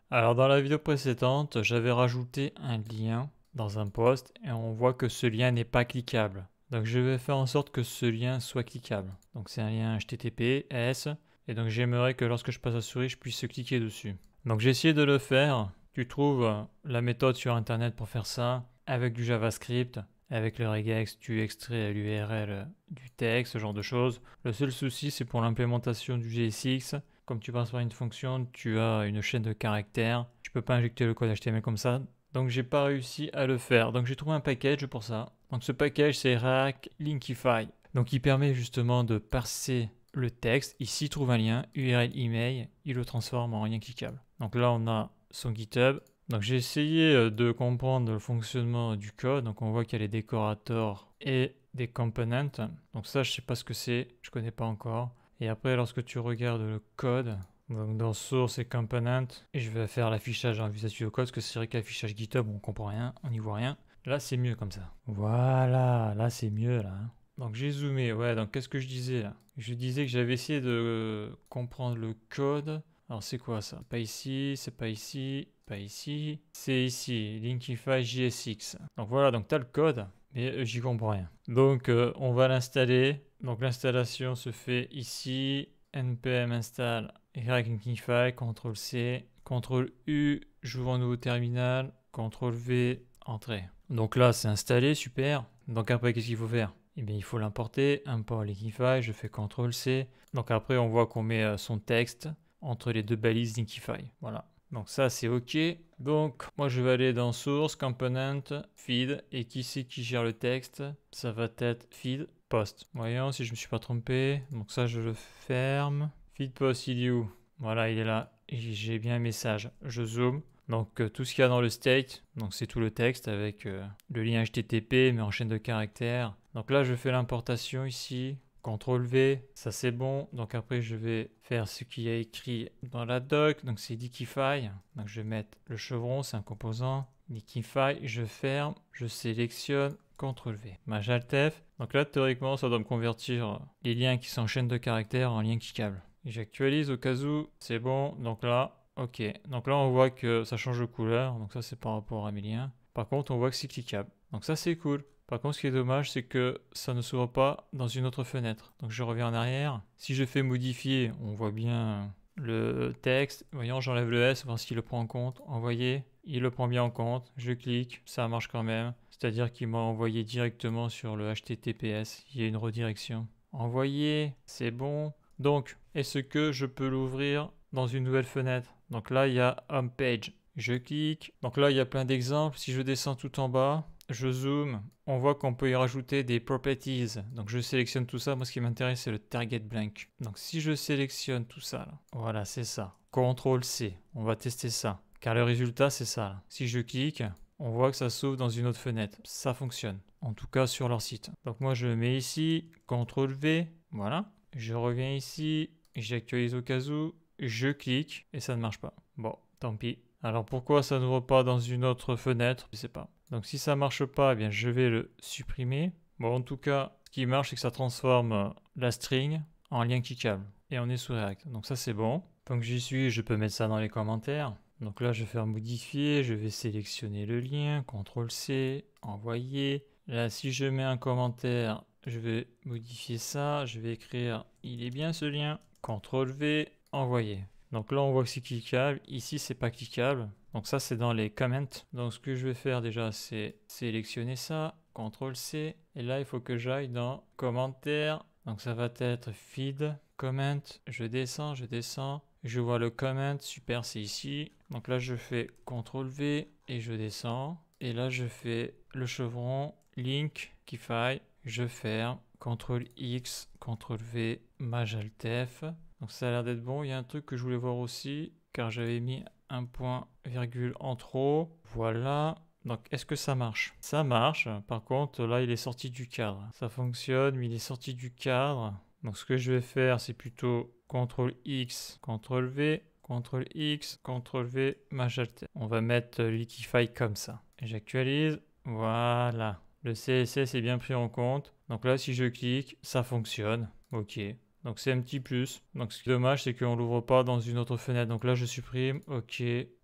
Alors dans la vidéo précédente, j'avais rajouté un lien dans un post et on voit que ce lien n'est pas cliquable. Donc je vais faire en sorte que ce lien soit cliquable. Donc c'est un lien HTTPS et donc j'aimerais que lorsque je passe la souris, je puisse cliquer dessus. Donc j'ai essayé de le faire. Tu trouves la méthode sur internet pour faire ça avec du JavaScript. Avec le regex, tu extrais l'URL du texte, ce genre de choses. Le seul souci, c'est pour l'implémentation du JSX. Comme tu passes par une fonction, tu as une chaîne de caractères. Tu peux pas injecter le code HTML comme ça. Donc j'ai pas réussi à le faire. Donc j'ai trouvé un package pour ça. Donc ce package, c'est React Linkify. Donc il permet justement de parser le texte. Ici, trouve un lien, URL email, il le transforme en lien cliquable. Donc là, on a son GitHub. Donc j'ai essayé de comprendre le fonctionnement du code. Donc on voit qu'il y a les décorateurs et des components. Donc ça, je sais pas ce que c'est, je connais pas encore. Et après, lorsque tu regardes le code, donc dans source et component, et je vais faire l'affichage en Visual Studio Code, parce que c'est vrai qu'affichage GitHub, on comprend rien, on n'y voit rien. Là, c'est mieux comme ça. Voilà, là, c'est mieux là. Donc j'ai zoomé, ouais, donc qu'est-ce que je disais là? Je disais que j'avais essayé de comprendre le code. Alors c'est quoi ça? Pas ici, c'est pas ici, pas ici. C'est ici, Linkify JSX. Donc voilà, donc tu as le code, mais j'y comprends rien. Donc on va l'installer. Donc l'installation se fait ici, npm install React Linkify, CTRL-C, CTRL-U, j'ouvre un nouveau terminal, CTRL-V, entrée. Donc là c'est installé, super. Donc après qu'est-ce qu'il faut faire? Eh bien, il faut l'importer, import Linkify, je fais CTRL-C. Donc après on voit qu'on met son texte entre les deux balises Linkify. Voilà. Donc ça c'est ok. Donc moi je vais aller dans source, component, feed, et qui c'est qui gère le texte? Ça va être feed post. Voyons si je me suis pas trompé. Donc ça je le ferme. Feed post il est où? Voilà, il est là. J'ai bien un message. Je zoome. Donc tout ce qu'il y a dans le state, donc c'est tout le texte avec le lien HTTP mais en chaîne de caractères. Donc là je fais l'importation ici. CTRL V, ça c'est bon. Donc après je vais faire ce qu'il y a écrit dans la doc. Donc c'est Linkify. Donc je vais mettre le chevron, c'est un composant. Linkify, je ferme, je sélectionne, CTRL V. Majaltef. Donc là théoriquement ça doit me convertir les liens qui sont en chaîne de caractères en liens cliquables. Et j'actualise au cas où, c'est bon. Donc là, ok. Donc là on voit que ça change de couleur. Donc ça c'est par rapport à mes liens. Par contre on voit que c'est cliquable. Donc ça c'est cool. Par contre, ce qui est dommage, c'est que ça ne s'ouvre pas dans une autre fenêtre. Donc je reviens en arrière. Si je fais modifier, on voit bien le texte. Voyons, j'enlève le S, voir s'il le prend en compte. Envoyer, il le prend bien en compte. Je clique, ça marche quand même. C'est-à-dire qu'il m'a envoyé directement sur le HTTPS. Il y a une redirection. Envoyer, c'est bon. Donc, est-ce que je peux l'ouvrir dans une nouvelle fenêtre? Donc là, il y a Home Page. Je clique. Donc là, il y a plein d'exemples. Si je descends tout en bas, je zoome, on voit qu'on peut y rajouter des properties. Donc je sélectionne tout ça. Moi, ce qui m'intéresse, c'est le target blank. Donc si je sélectionne tout ça, là, voilà, c'est ça. CTRL-C, on va tester ça. Car le résultat, c'est ça. Là. Si je clique, on voit que ça s'ouvre dans une autre fenêtre. Ça fonctionne. En tout cas, sur leur site. Donc moi, je le mets ici. CTRL-V, voilà. Je reviens ici. J'actualise au cas où. Je clique et ça ne marche pas. Bon, tant pis. Alors pourquoi ça n'ouvre pas dans une autre fenêtre? Je sais pas. Donc si ça marche pas, eh bien je vais le supprimer. Bon, en tout cas, ce qui marche, c'est que ça transforme la string en lien cliquable. Et on est sous React. Donc ça, c'est bon. Donc j'y suis, je peux mettre ça dans les commentaires. Donc là, je vais faire modifier, je vais sélectionner le lien, CTRL-C, envoyer. Là, si je mets un commentaire, je vais modifier ça, je vais écrire « Il est bien ce lien », CTRL-V, envoyer. Donc là, on voit que c'est cliquable. Ici, c'est pas cliquable. Donc ça, c'est dans les comments. Donc ce que je vais faire déjà, c'est sélectionner ça, CTRL-C. Et là, il faut que j'aille dans commentaires. Donc ça va être feed, comment. Je descends, je vois le comment, super, c'est ici. Donc là, je fais CTRL-V et je descends. Et là, je fais le chevron, Linkify, je ferme, CTRL-X, CTRL-V, Majaltef. Donc ça a l'air d'être bon. Il y a un truc que je voulais voir aussi, car j'avais mis un point virgule en trop. Voilà. Donc est-ce que ça marche? Ça marche. Par contre, là, il est sorti du cadre. Ça fonctionne, mais il est sorti du cadre. Donc ce que je vais faire, c'est plutôt CTRL-X, CTRL-V, CTRL-X, CTRL-V, Majaltef. On va mettre Linkify comme ça. J'actualise. Voilà. Le CSS est bien pris en compte. Donc là, si je clique, ça fonctionne. Ok. Donc c'est un petit plus. Donc ce qui est dommage, c'est qu'on ne l'ouvre pas dans une autre fenêtre. Donc là, je supprime. Ok.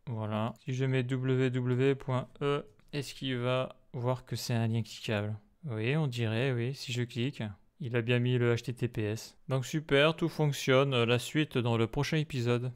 Voilà. Si je mets www.e, est-ce qu'il va voir que c'est un lien cliquable? Oui, on dirait, oui, si je clique. Il a bien mis le HTTPS. Donc super, tout fonctionne. La suite dans le prochain épisode.